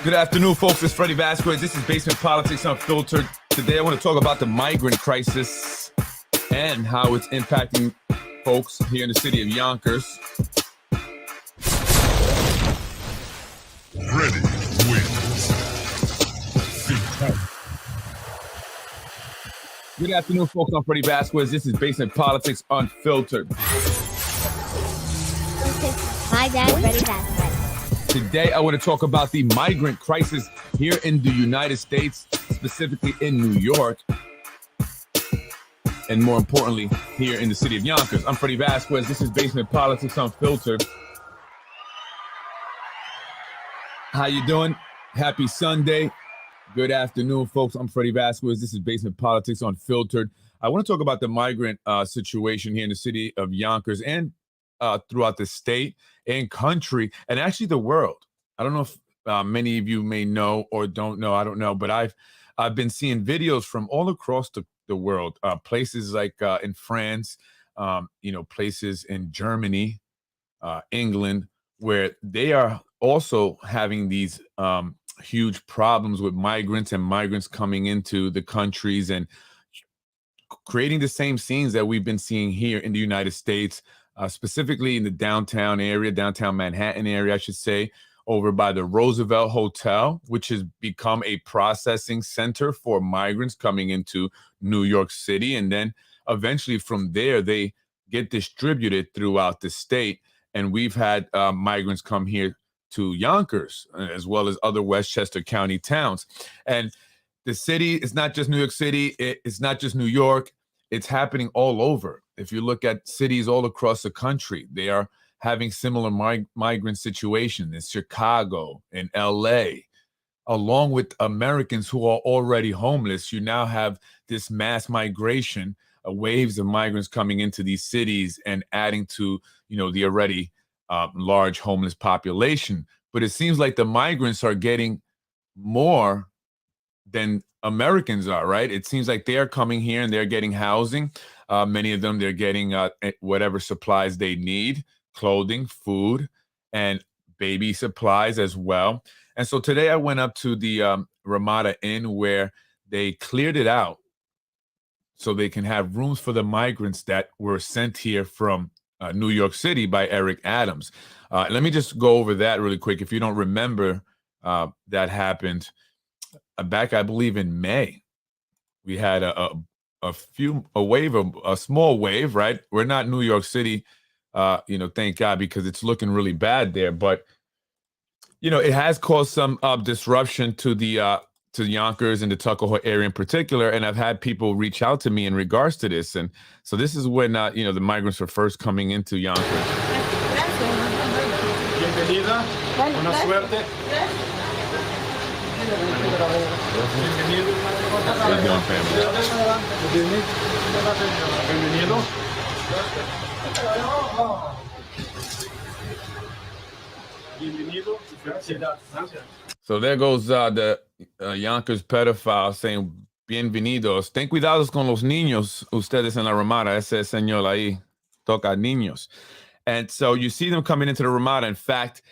Good afternoon, folks. It's Freddie Vasquez. This is Basement Politics Unfiltered. Today, I want to talk about the migrant crisis and how it's impacting folks here in the city of Yonkers. Ready wins. Good afternoon, folks. I'm Freddie Vasquez. This is Basement Politics Unfiltered. Hi, Dad. Freddie Vasquez. Today, I want to talk about the migrant crisis here in the United States, specifically in New York, and more importantly, here in the city of Yonkers. I'm Freddie Vasquez. This is Basement Politics Unfiltered. How you doing? Happy Sunday. Good afternoon, folks. I'm Freddie Vasquez. This is Basement Politics Unfiltered. I want to talk about the migrant situation here in the city of Yonkers and throughout the state and country and actually the world. I don't know if many of you may know or don't know. I don't know, but I've been seeing videos from all across the world, places like in France, places in Germany, England, where they are also having these huge problems with migrants and migrants coming into the countries and creating the same scenes that we've been seeing here in the United States. Specifically in the downtown Manhattan area, I should say, over by the Roosevelt Hotel, which has become a processing center for migrants coming into New York City. And then eventually from there, they get distributed throughout the state. And we've had migrants come here to Yonkers, as well as other Westchester County towns. And the city is not just New York City. It's not just New York. It's happening all over. If you look at cities all across the country, they are having similar migrant situations in Chicago, in LA, along with Americans who are already homeless. You now have this mass migration, waves of migrants coming into these cities and adding to, the already large homeless population. But it seems like the migrants are getting more than Americans are, right? It seems like they're coming here and they're getting housing. Many of them, they're getting whatever supplies they need, clothing, food, and baby supplies as well. And so today I went up to the Ramada Inn where they cleared it out so they can have rooms for the migrants that were sent here from New York City by Eric Adams. Let me just go over that really quick. If you don't remember, that happened back, I believe, in May. We had a small wave, right? We're not New York City, thank God, because it's looking really bad there. But, it has caused some disruption to the to Yonkers and the Tuckahoe area in particular. And I've had people reach out to me in regards to this. And so this is when, the migrants were first coming into Yonkers. Bienvenida, buena suerte. Bienvenido. How you doing, family? Bienvenido. Bienvenido. Gracias. So there goes the Yonkers pedophile saying, bienvenidos. Ten cuidados con los niños, ustedes en la Ramada. Ese señor ahí toca niños. And so you see them coming into the Ramada. In fact,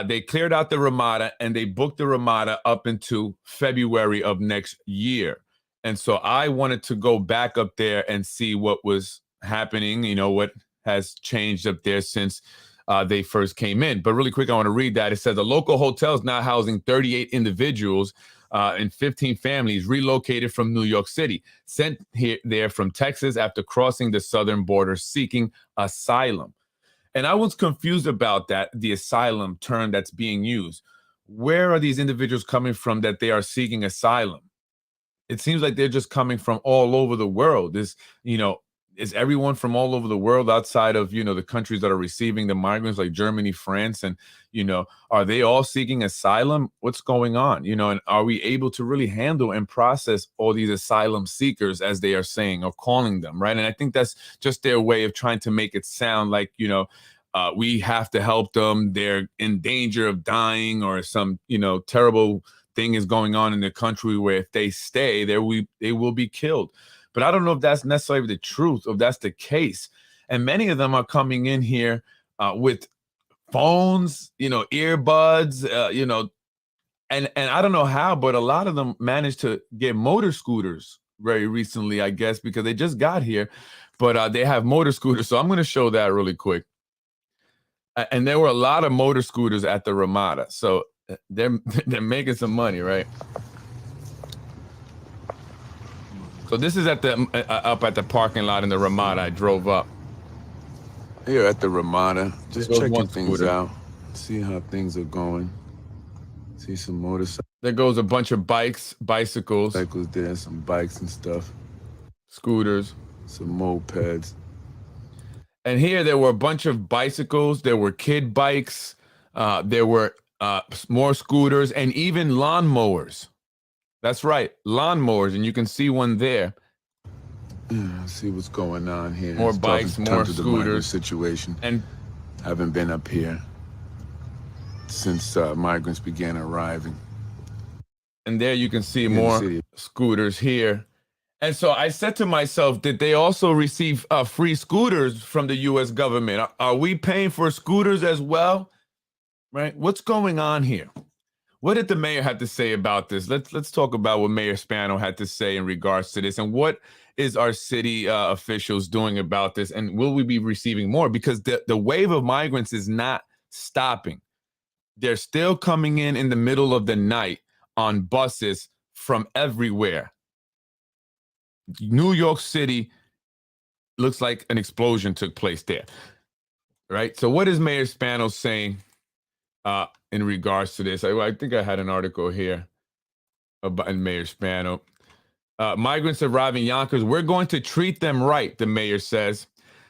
they cleared out the Ramada and they booked the Ramada up into February of next year. And so I wanted to go back up there and see what was happening, what has changed up there since they first came in. But really quick, I want to read that. It says the local hotel is now housing 38 individuals and 15 families relocated from New York City, sent there from Texas after crossing the southern border seeking asylum. And I was confused about that, the asylum term that's being used. Where are these individuals coming from that they are seeking asylum? It seems like they're just coming from all over the world. Is everyone from all over the world outside of, the countries that are receiving the migrants like Germany, France, and, are they all seeking asylum? What's going on? And are we able to really handle and process all these asylum seekers, as they are saying or calling them, right? And I think that's just their way of trying to make it sound like, we have to help them. They're in danger of dying or some, terrible thing is going on in the country where if they stay there, they will be killed. But I don't know if that's necessarily the truth, or if that's the case. And many of them are coming in here with phones, earbuds, And I don't know how, but a lot of them managed to get motor scooters very recently, I guess, because they just got here, but they have motor scooters. So I'm going to show that really quick. And there were a lot of motor scooters at the Ramada, so they're making some money, right? So this is at the up at the parking lot in the Ramada. I drove up. Here at the Ramada, just There goes checking one things scooter. out, see how things are going. See some motorcycles There goes a bunch of bikes, bicycles, there, some bikes and stuff, scooters. some mopeds. And here there were a bunch of bicycles, there were kid bikes, there were more scooters, and even lawnmowers. That's right, lawnmowers, and you can see one there. Yeah, see what's going on here. More It's bikes, tough in more terms of the migrant scooters. situation. And Haven't been up here since migrants began arriving. there you can see In the more city. scooters here. And so I said to myself, did they also receive free scooters from the U.S. government? Are we paying for scooters as well? Right? What's going on here? What did the mayor have to say about this? Let's talk about what Mayor Spano had to say in regards to this, and what is our city officials doing about this, and will we be receiving more? Because the wave of migrants is not stopping. They're still coming in the middle of the night on buses from everywhere. New York City looks like an explosion took place there, right? So what is Mayor Spano saying in regards to this? I think I had an article here about Mayor Spano. Migrants arrive in Yonkers. We're going to treat them right, the mayor says.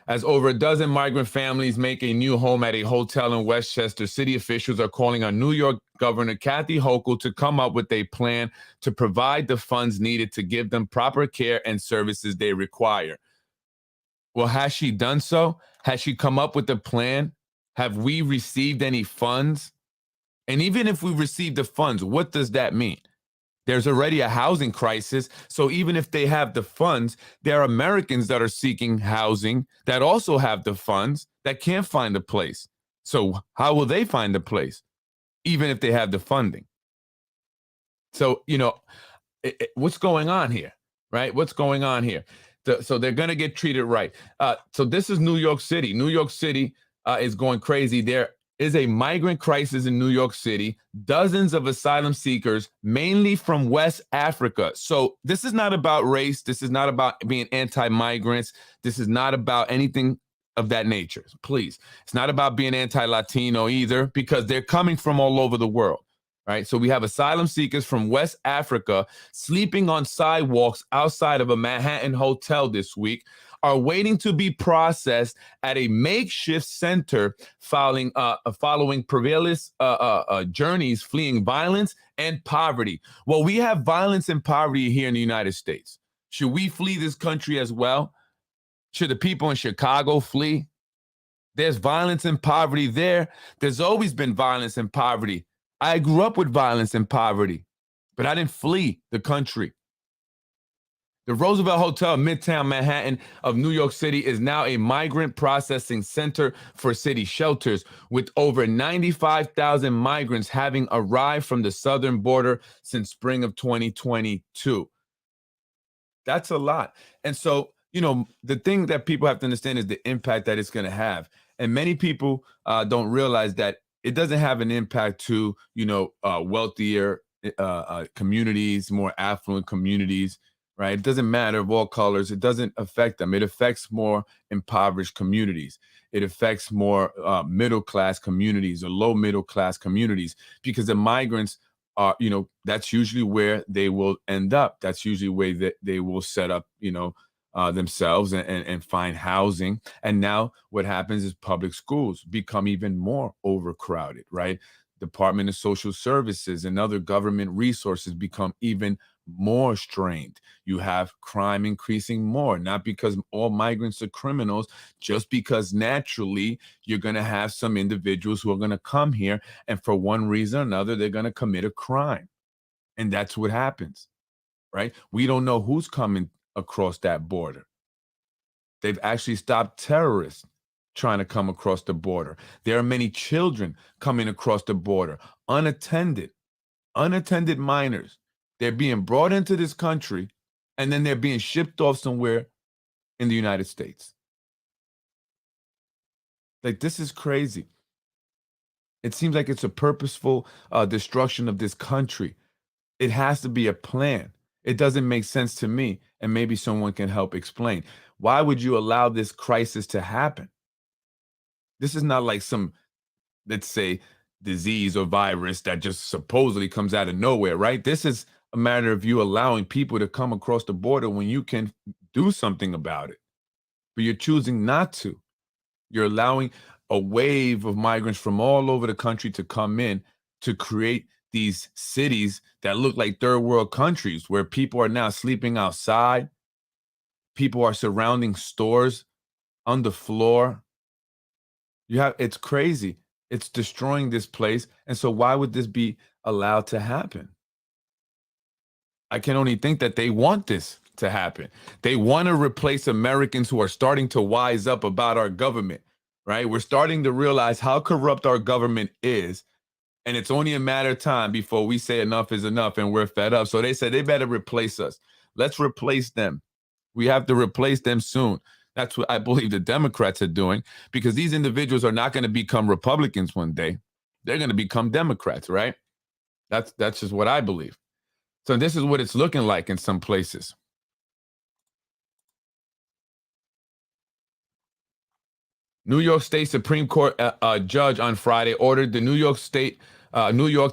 As over a dozen migrant families make a new home at a hotel in Westchester, city officials are calling on New York Governor Kathy Hochul to come up with a plan to provide the funds needed to give them proper care and services they require. Well, has she done so? Has she come up with a plan? Have we received any funds? And even if we receive the funds, what does that mean? There's already a housing crisis. So even if they have the funds, there are Americans that are seeking housing that also have the funds that can't find a place. So how will they find a place, even if they have the funding? So, what's going on here, right? What's going on here? So they're going to get treated right. So this is New York City. New York City is going crazy. There is a migrant crisis in New York City, dozens of asylum seekers, mainly from West Africa. So this is not about race. This is not about being anti-migrants. This is not about anything of that nature. Please. It's not about being anti-Latino either, because they're coming from all over the world, right? So we have asylum seekers from West Africa sleeping on sidewalks outside of a Manhattan hotel this week, are waiting to be processed at a makeshift center following perilous journeys fleeing violence and poverty. Well, we have violence and poverty here in the United States. Should we flee this country as well? Should the people in Chicago flee? There's violence and poverty there. There's always been violence and poverty. I grew up with violence and poverty, but I didn't flee the country. The Roosevelt Hotel in Midtown Manhattan of New York City is now a migrant processing center for city shelters, with over 95,000 migrants having arrived from the southern border since spring of 2022. That's a lot. And so, the thing that people have to understand is the impact that it's going to have. And many people don't realize that it doesn't have an impact to, wealthier communities, more affluent communities. Right? It doesn't matter of all colors. It doesn't affect them. It affects more impoverished communities. It affects more middle-class communities or low middle-class communities, because the migrants are, that's usually where they will end up. That's usually where they will set up, themselves and find housing. And now what happens is public schools become even more overcrowded, right? Department of Social Services and other government resources become even more strained. You have crime increasing more, not because all migrants are criminals, just because naturally you're going to have some individuals who are going to come here, and for one reason or another, they're going to commit a crime. And that's what happens, right? We don't know who's coming across that border. They've actually stopped terrorists trying to come across the border. There are many children coming across the border unattended. Unattended minors. They're being brought into this country, and then they're being shipped off somewhere in the United States. Like, this is crazy. It seems like it's a purposeful destruction of this country. It has to be a plan. It doesn't make sense to me, and maybe someone can help explain. Why would you allow this crisis to happen? This is not like some, let's say, disease or virus that just supposedly comes out of nowhere, right? This is a matter of you allowing people to come across the border when you can do something about it, but you're choosing not to. You're allowing a wave of migrants from all over the country to come in to create these cities that look like third world countries where people are now sleeping outside. People are surrounding stores on the floor. It's crazy. It's destroying this place. And so why would this be allowed to happen? I can only think that they want this to happen. They want to replace Americans who are starting to wise up about our government, right? We're starting to realize how corrupt our government is. And it's only a matter of time before we say enough is enough and we're fed up. So they said they better replace us. Let's replace them. We have to replace them soon. That's what I believe the Democrats are doing, because these individuals are not going to become Republicans one day. They're going to become Democrats, right? That's just what I believe. So this is what it's looking like in some places. New York State Supreme Court judge on Friday ordered the New York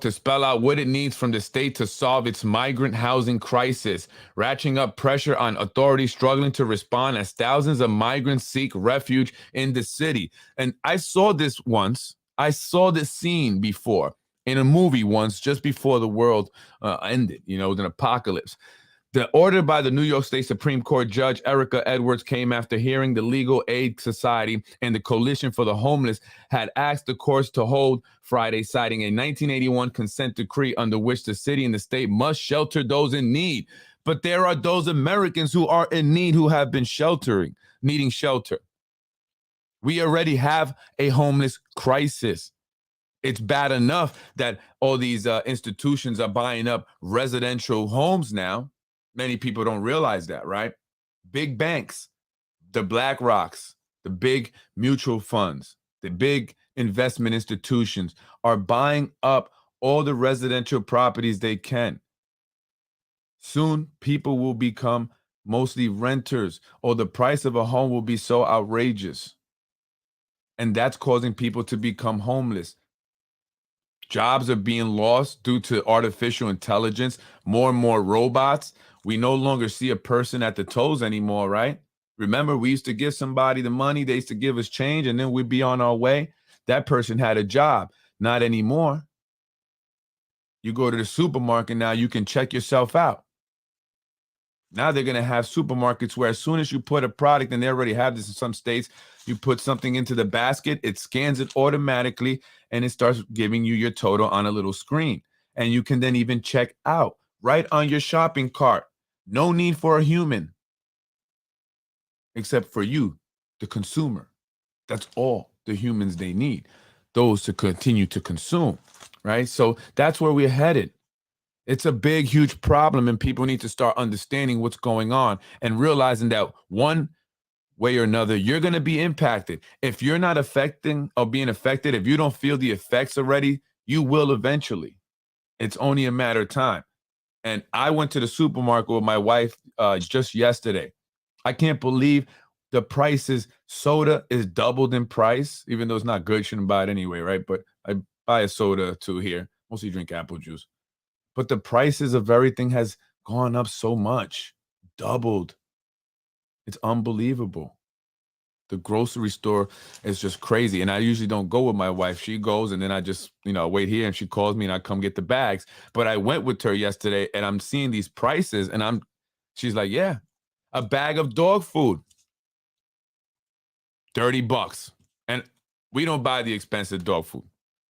to spell out what it needs from the state to solve its migrant housing crisis, ratcheting up pressure on authorities struggling to respond as thousands of migrants seek refuge in the city. And I saw this once. I saw this scene before in a movie once, just before the world ended, it was an apocalypse. The order by the New York State Supreme Court Judge Erica Edwards came after hearing the Legal Aid Society and the Coalition for the Homeless had asked the courts to hold Friday, citing a 1981 consent decree under which the city and the state must shelter those in need. But there are those Americans who are in need who have been needing shelter. We already have a homeless crisis. It's bad enough that all these institutions are buying up residential homes now. Many people don't realize that, right? Big banks, the BlackRocks, the big mutual funds, the big investment institutions are buying up all the residential properties they can. Soon, people will become mostly renters, or the price of a home will be so outrageous. And that's causing people to become homeless. Jobs are being lost due to artificial intelligence, more and more robots. We no longer see a person at the toes anymore, right? Remember, we used to give somebody the money, they used to give us change, and then we'd be on our way. That person had a job. Not anymore. You go to the supermarket now, you can check yourself out. Now they're going to have supermarkets where as soon as you put a product, and they already have this in some states, you put something into the basket, it scans it automatically, and it starts giving you your total on a little screen. And you can then even check out right on your shopping cart. No need for a human, except for you, the consumer. That's all the humans they need, those to continue to consume, right? So that's where we're headed. It's a big, huge problem, and people need to start understanding what's going on and realizing that one way or another, you're going to be impacted. If you're not affecting or being affected, if you don't feel the effects already, you will eventually. It's only a matter of time. And I went to the supermarket with my wife just yesterday. I can't believe the prices. Soda is doubled in price, even though it's not good. Shouldn't buy it anyway, right? But I buy a soda too here. Mostly drink apple juice. But the prices of everything has gone up so much, doubled. It's unbelievable. The grocery store is just crazy. And I usually don't go with my wife. She goes, and then I just, wait here, and she calls me and I come get the bags. But I went with her yesterday, and I'm seeing these prices, and she's like, yeah, a bag of dog food, $30. And we don't buy the expensive dog food,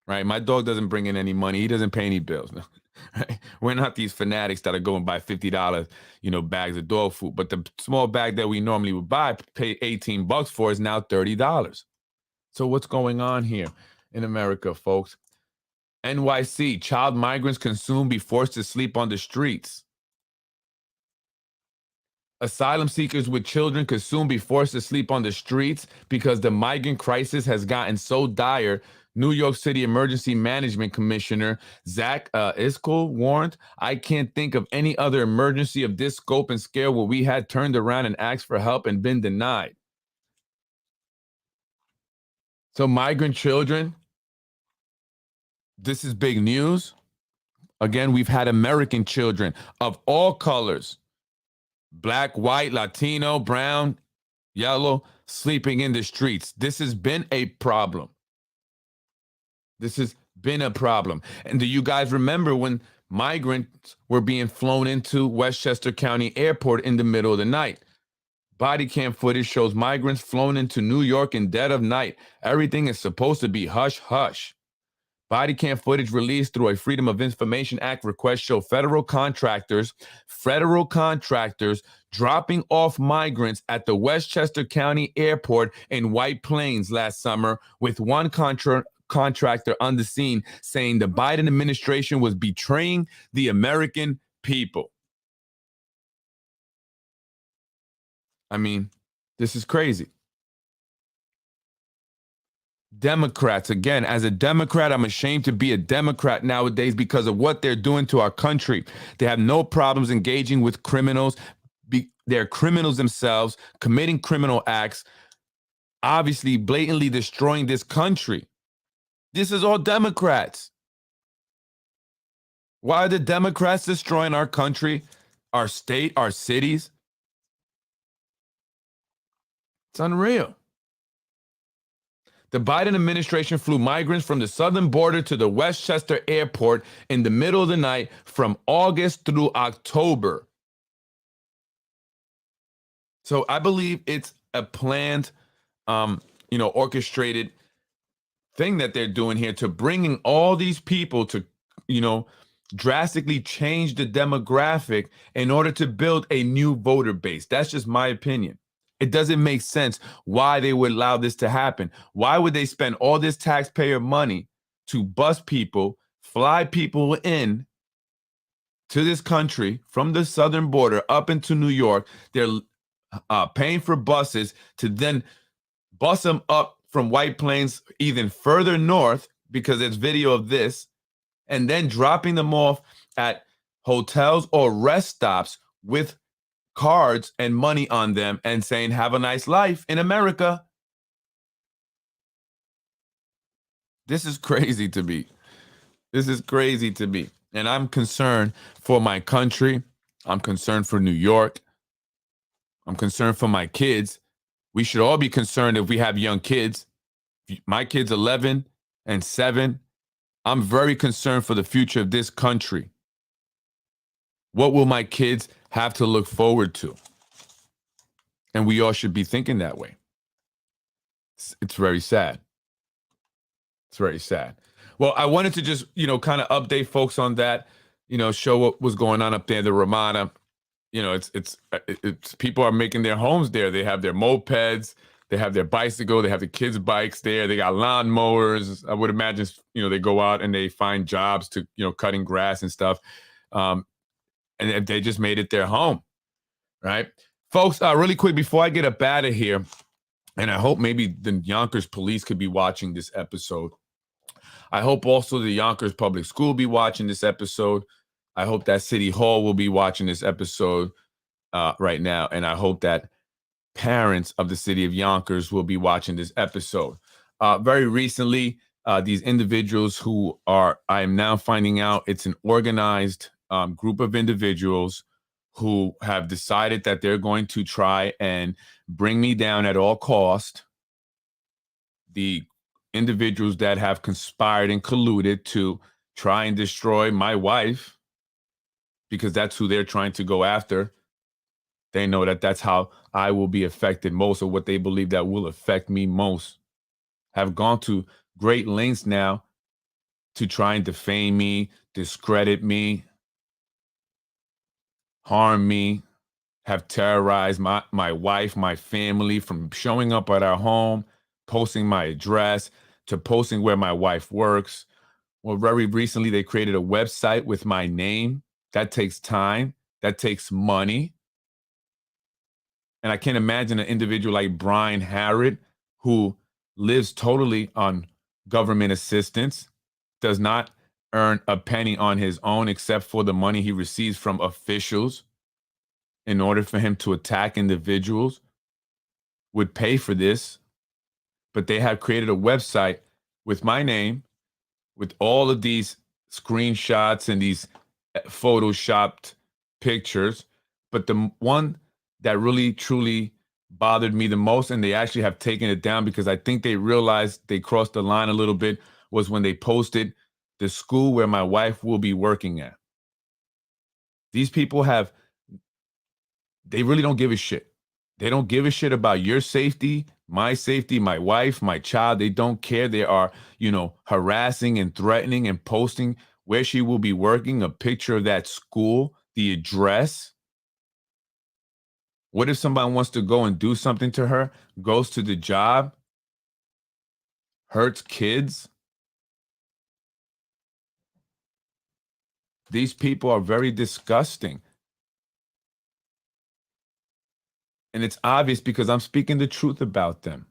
right? My dog doesn't bring in any money. He doesn't pay any bills. Right? We're not these fanatics that are going to buy $50, bags of dog food. But the small bag that we normally would buy, pay $18 for, is now $30. So what's going on here in America, folks? NYC, child migrants consumed be forced to sleep on the streets. Asylum seekers with children could soon be forced to sleep on the streets because the migrant crisis has gotten so dire. New York City Emergency Management Commissioner Zach Iskell warned, "I can't think of any other emergency of this scope and scale where we had turned around and asked for help and been denied." So migrant children, this is big news. Again, we've had American children of all colors, black, white, Latino, brown, yellow, sleeping in the streets. This has been a problem. This has been a problem. And do you guys remember when migrants were being flown into Westchester County Airport in the middle of the night? Body cam footage shows migrants flown into New York in dead of night. Everything is supposed to be hush hush. Body cam footage released through a Freedom of Information Act request show federal contractors dropping off migrants at the Westchester County Airport in White Plains last summer, with one contractor on the scene saying the Biden administration was betraying the American people. I mean, this is crazy. Democrats, again, as a Democrat, I'm ashamed to be a Democrat nowadays because of what they're doing to our country. They have no problems engaging with criminals. They're criminals themselves, committing criminal acts, obviously blatantly destroying this country. This is all Democrats. Why are the Democrats destroying our country, our state, our cities? It's unreal. The Biden administration flew migrants from the southern border to the Westchester Airport in the middle of the night from August through October. So I believe it's a planned, orchestrated thing that they're doing here to bringing all these people to, drastically change the demographic in order to build a new voter base. That's just my opinion. It doesn't make sense why they would allow this to happen. Why would they spend all this taxpayer money to bus people, fly people in to this country from the southern border up into New York? They're paying for buses to then bus them up from White Plains even further north, because there's video of this, and then dropping them off at hotels or rest stops with cards and money on them and saying, "Have a nice life in America." This is crazy to me. This is crazy to me. And I'm concerned for my country. I'm concerned for New York. I'm concerned for my kids. We should all be concerned if we have young kids. My kid's 11 and 7. I'm very concerned for the future of this country. What will my kids have to look forward to? And we all should be thinking that way. It's very sad. It's very sad. Well, I wanted to just, kind of update folks on that, show what was going on up there, the Ramada. It's people are making their homes there. They have their mopeds, they have their bicycle, they have the kids' bikes there. They got lawn mowers. I would imagine, they go out and they find jobs to, cutting grass and stuff. And they just made it their home, right? Folks, really quick, before I get up out of here, and I hope maybe the Yonkers police could be watching this episode. I hope also the Yonkers Public School be watching this episode. I hope that City Hall will be watching this episode right now. And I hope that parents of the city of Yonkers will be watching this episode. Very recently, these individuals who are, I am now finding out it's an organized group of individuals who have decided that they're going to try and bring me down at all cost. The individuals that have conspired and colluded to try and destroy my wife, because that's who they're trying to go after. They know that that's how I will be affected most, or what they believe that will affect me most. Have gone to great lengths now to try and defame me, discredit me, harm me, have terrorized my wife, my family, from showing up at our home, posting my address, to posting where my wife works, Well, very recently, they created a website with my name. That takes time. That takes money. And I can't imagine an individual like Brian Harrod, who lives totally on government assistance, does not earn a penny on his own except for the money he receives from officials in order for him to attack individuals, would pay for this. But they have created a website with my name, with all of these screenshots and these photoshopped pictures. But the one that really truly bothered me the most, and they actually have taken it down because I think they realized they crossed the line a little bit, was when they posted the school where my wife will be working at. These people they really don't give a shit. They don't give a shit about your safety, my wife, my child. They don't care. They are, harassing and threatening and posting where she will be working, a picture of that school, the address. What if somebody wants to go and do something to her, goes to the job, hurts kids? These people are very disgusting. And it's obvious because I'm speaking the truth about them.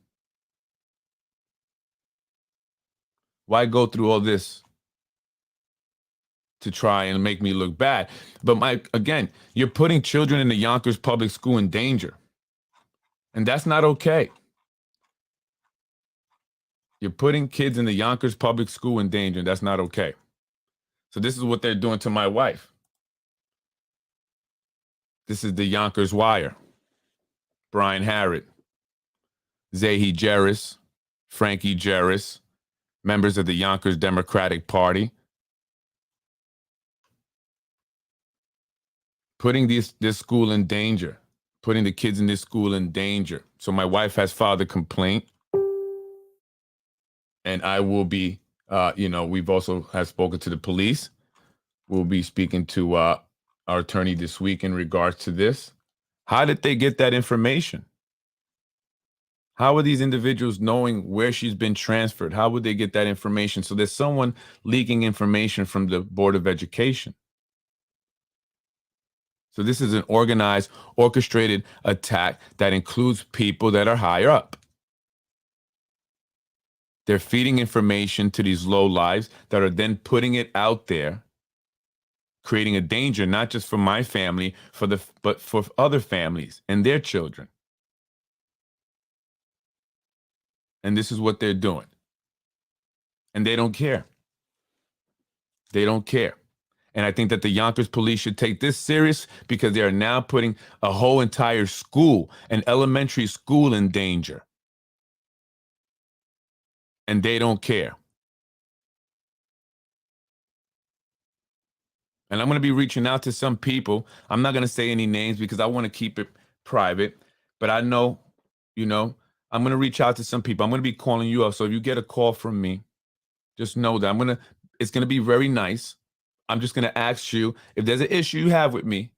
Why go through all this to try and make me look bad? But again, you're putting children in the Yonkers public school in danger. And that's not okay. You're putting kids in the Yonkers public school in danger. That's not okay. So this is what they're doing to my wife. This is the Yonkers Wire. Brian Harrod, Zahi Jerris, Frankie Jerris, members of the Yonkers Democratic Party, putting this school in danger, putting the kids in this school in danger. So my wife has filed a complaint, and I will be, we've also have spoken to the police. We'll be speaking to our attorney this week in regards to this. How did they get that information? How are these individuals knowing where she's been transferred? How would they get that information? So there's someone leaking information from the Board of Education. So this is an organized, orchestrated attack that includes people that are higher up. They're feeding information to these lowlives that are then putting it out there, creating a danger, not just for my family, but for other families and their children. And this is what they're doing. And they don't care. They don't care. And I think that the Yonkers police should take this serious because they are now putting a whole entire school, an elementary school, in danger. And they don't care. And I'm going to be reaching out to some people. I'm not going to say any names because I want to keep it private. But I know, I'm going to reach out to some people. I'm going to be calling you up. So if you get a call from me, just know that it's going to be very nice. I'm just going to ask you if there's an issue you have with me.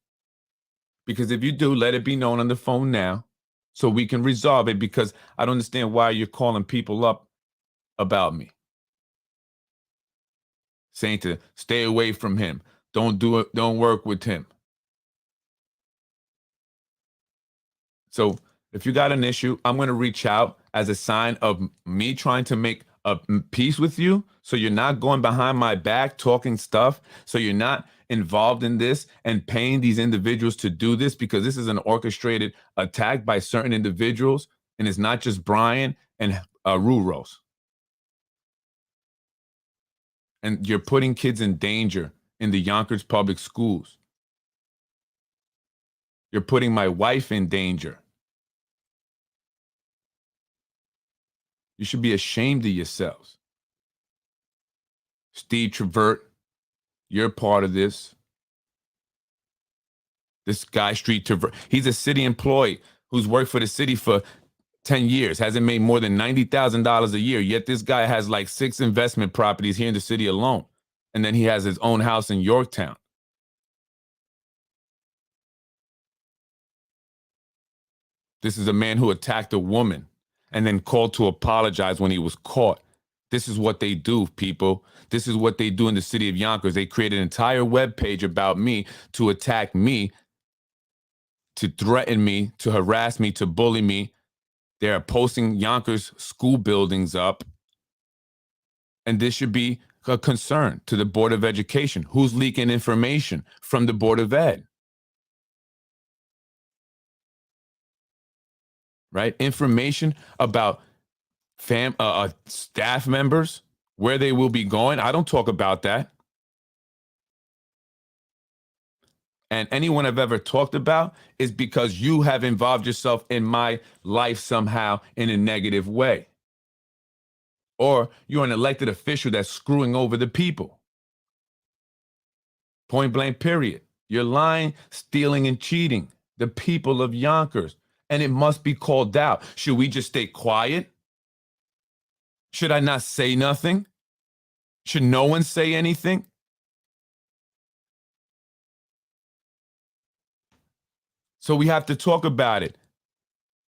Because if you do, let it be known on the phone now so we can resolve it, because I don't understand why you're calling people up about me, saying to stay away from him. Don't do it. Don't work with him. So if you got an issue, I'm going to reach out as a sign of me trying to make a peace with you. So you're not going behind my back talking stuff. So you're not involved in this and paying these individuals to do this, because this is an orchestrated attack by certain individuals. And it's not just Brian and Ruros. And you're putting kids in danger in the Yonkers public schools. You're putting my wife in danger. You should be ashamed of yourselves. Steve Trevert, you're part of this. This guy, Street Trevert, he's a city employee who's worked for the city for 10 years, hasn't made more than $90,000 a year. Yet this guy has like 6 investment properties here in the city alone. And then he has his own house in Yorktown. This is a man who attacked a woman and then called to apologize when he was caught This is what they do, people. This is what they do in the city of Yonkers. They create an entire webpage about me to attack me, to threaten me, to harass me, to bully me. They're posting Yonkers school buildings up. And this should be a concern to the Board of Education. Who's leaking information from the Board of Ed? Right? Information about staff members, where they will be going. I don't talk about that. And anyone I've ever talked about is because you have involved yourself in my life somehow in a negative way. Or you're an elected official that's screwing over the people. Point blank, period. You're lying, stealing, and cheating the people of Yonkers. And it must be called out. Should we just stay quiet? Should I not say nothing? Should no one say anything? So we have to talk about it.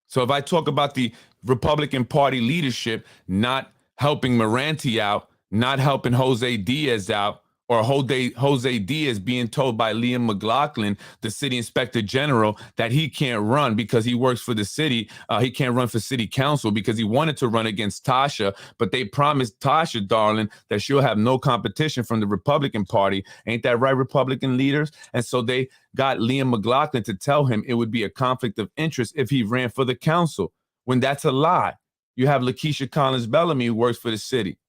So if I talk about the Republican Party leadership not helping Migrant out, not helping Jose Diaz out, or Jose Diaz being told by Liam McLaughlin, the city inspector general, that he can't run because he works for the city. He can't run for city council because he wanted to run against Tasha, but they promised Tasha, darling, that she'll have no competition from the Republican Party. Ain't that right, Republican leaders? And so they got Liam McLaughlin to tell him it would be a conflict of interest if he ran for the council, when that's a lie. You have Lakeisha Collins Bellamy, who works for the city.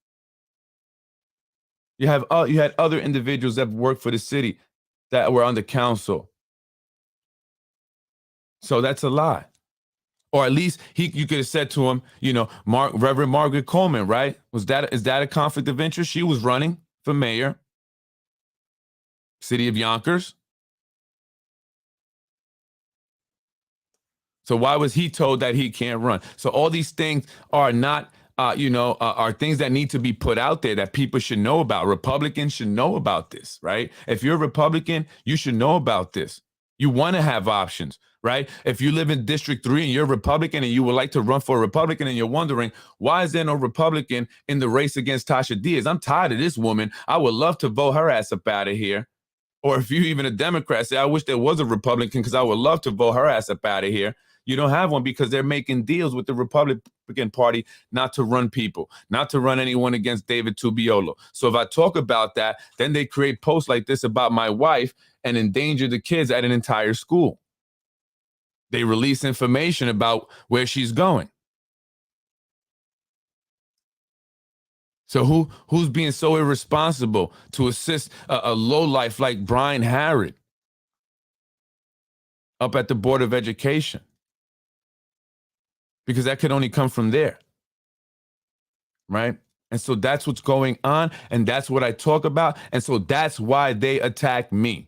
You had other individuals that worked for the city that were on the council. So that's a lie. Or at least you could have said to him, Reverend Margaret Coleman, right? Is that a conflict of interest? She was running for mayor, city of Yonkers. So why was he told that he can't run? So all these things are not are things that need to be put out there that people should know about. Republicans should know about this, right? If you're a Republican, you should know about this. You want to have options, right? If you live in District 3 and you're a Republican and you would like to run for a Republican and you're wondering, why is there no Republican in the race against Tasha Diaz? I'm tired of this woman. I would love to vote her ass up out of here. Or if you're even a Democrat, say, I wish there was a Republican because I would love to vote her ass up out of here. You don't have one because they're making deals with the Republican Party not to run people, not to run anyone against David Tubiolo. So if I talk about that, then they create posts like this about my wife and endanger the kids at an entire school. They release information about where she's going. So who's being so irresponsible to assist a lowlife like Brian Harrod up at the Board of Education? Because that could only come from there, right? And so that's what's going on, and that's what I talk about, and so that's why they attack me.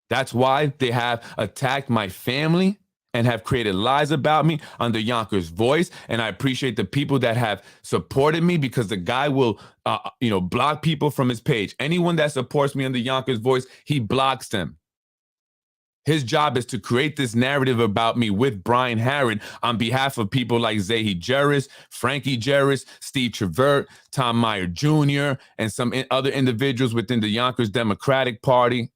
That's why they have attacked my family and have created lies about me under Yonkers Voice, and I appreciate the people that have supported me because the guy will, block people from his page. Anyone that supports me under Yonkers Voice, he blocks them. His job is to create this narrative about me with Brian Harrod on behalf of people like Zahi Jerris, Frankie Jerris, Steve Trevert, Tom Meyer Jr., and some other individuals within the Yonkers Democratic Party.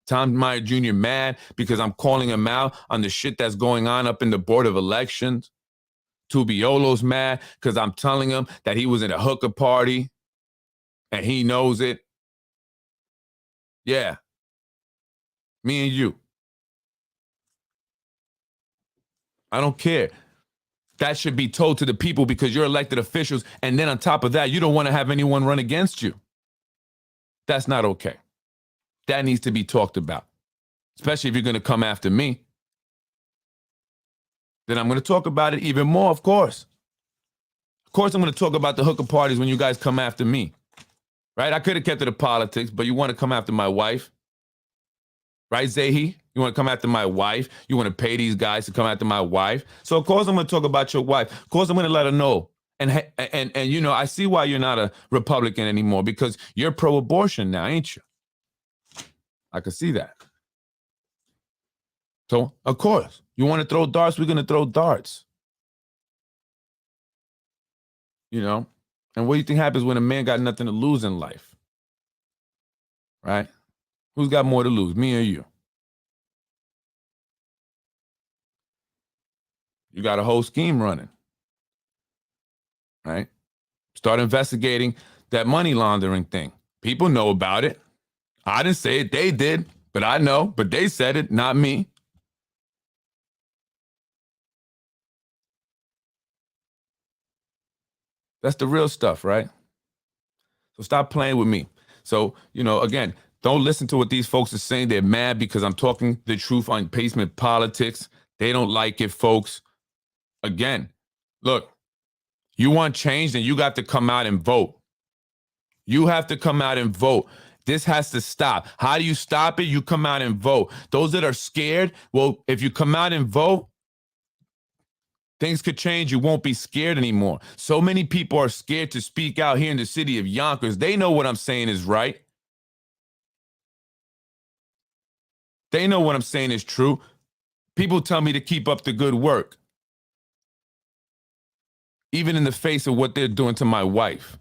Tom Meyer Jr. mad because I'm calling him out on the shit that's going on up in the Board of Elections. Tubiolo's mad because I'm telling him that he was in a hooker party and he knows it. Yeah. Me and you. I don't care. That should be told to the people because you're elected officials. And then on top of that, you don't want to have anyone run against you. That's not okay. That needs to be talked about, especially if you're going to come after me. Then I'm going to talk about it even more, of course. Of course, I'm going to talk about the hooker parties when you guys come after me. Right? I could have kept it to politics, but you want to come after my wife. Right, Zahi? You want to come after my wife? You want to pay these guys to come after my wife? So, of course, I'm going to talk about your wife. Of course, I'm going to let her know. And I see why you're not a Republican anymore, because you're pro-abortion now, ain't you? I can see that. So, of course, you want to throw darts? We're going to throw darts. you know? And what do you think happens when a man got nothing to lose in life? Right? Who's got more to lose, me or you? You got a whole scheme running, right? Start investigating that money laundering thing. People know about it. I didn't say it, they did, but I know, but they said it, not me. That's the real stuff, right? So stop playing with me. So, you know, again, don't listen to what these folks are saying. They're mad because I'm talking the truth on basement politics. They don't like it, folks. Again, look, you want change, then you got to come out and vote. You have to come out and vote. This has to stop. How do you stop it? You come out and vote. Those that are scared, well, if you come out and vote, things could change. You won't be scared anymore. So many people are scared to speak out here in the city of Yonkers. They know what I'm saying is right. They know what I'm saying is true. People tell me to keep up the good work, even in the face of what they're doing to my wife.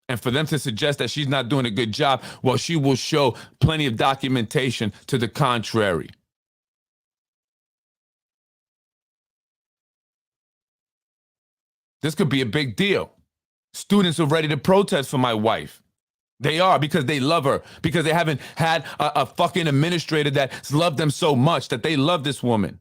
And for them to suggest that she's not doing a good job, well, she will show plenty of documentation to the contrary. This could be a big deal. Students are ready to protest for my wife. They are, because they love her, because they haven't had a fucking administrator that's loved them so much that they love this woman.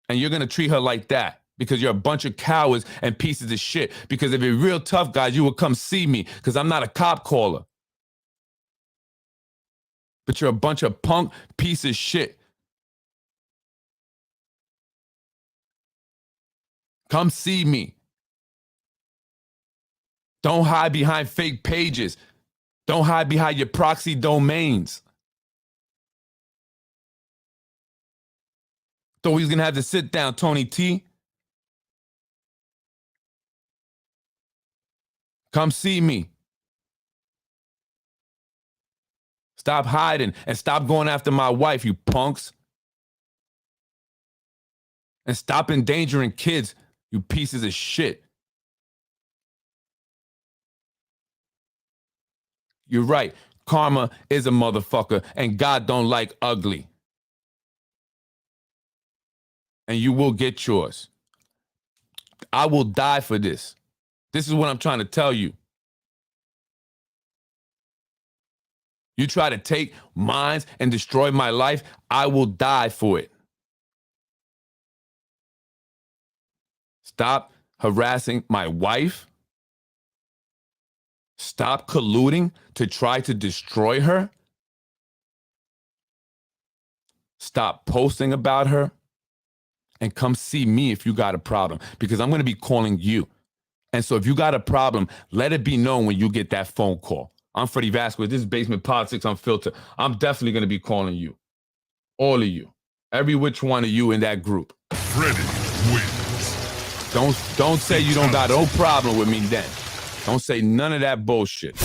And you're going to treat her like that because you're a bunch of cowards and pieces of shit. Because if you're real tough guys, you would come see me, because I'm not a cop caller. But you're a bunch of punk pieces of shit. Come see me. Don't hide behind fake pages. Don't hide behind your proxy domains. Thought we was gonna have to sit down, Tony T. Come see me. Stop hiding and stop going after my wife, you punks. And stop endangering kids, you pieces of shit. You're right. Karma is a motherfucker, and God don't like ugly. And you will get yours. I will die for this. This is what I'm trying to tell you. You try to take mine and destroy my life, I will die for it. Stop harassing my wife. Stop colluding to try to destroy her. Stop posting about her. And come see me if you got a problem, because I'm going to be calling you. And so if you got a problem, let it be known when you get that phone call. I'm Freddie Vasquez. This is Basement Politics Unfiltered. I'm definitely going to be calling you. All of you. Every which one of you in that group. Freddie wins. Don't say you don't got no problem with me then. Don't say none of that bullshit.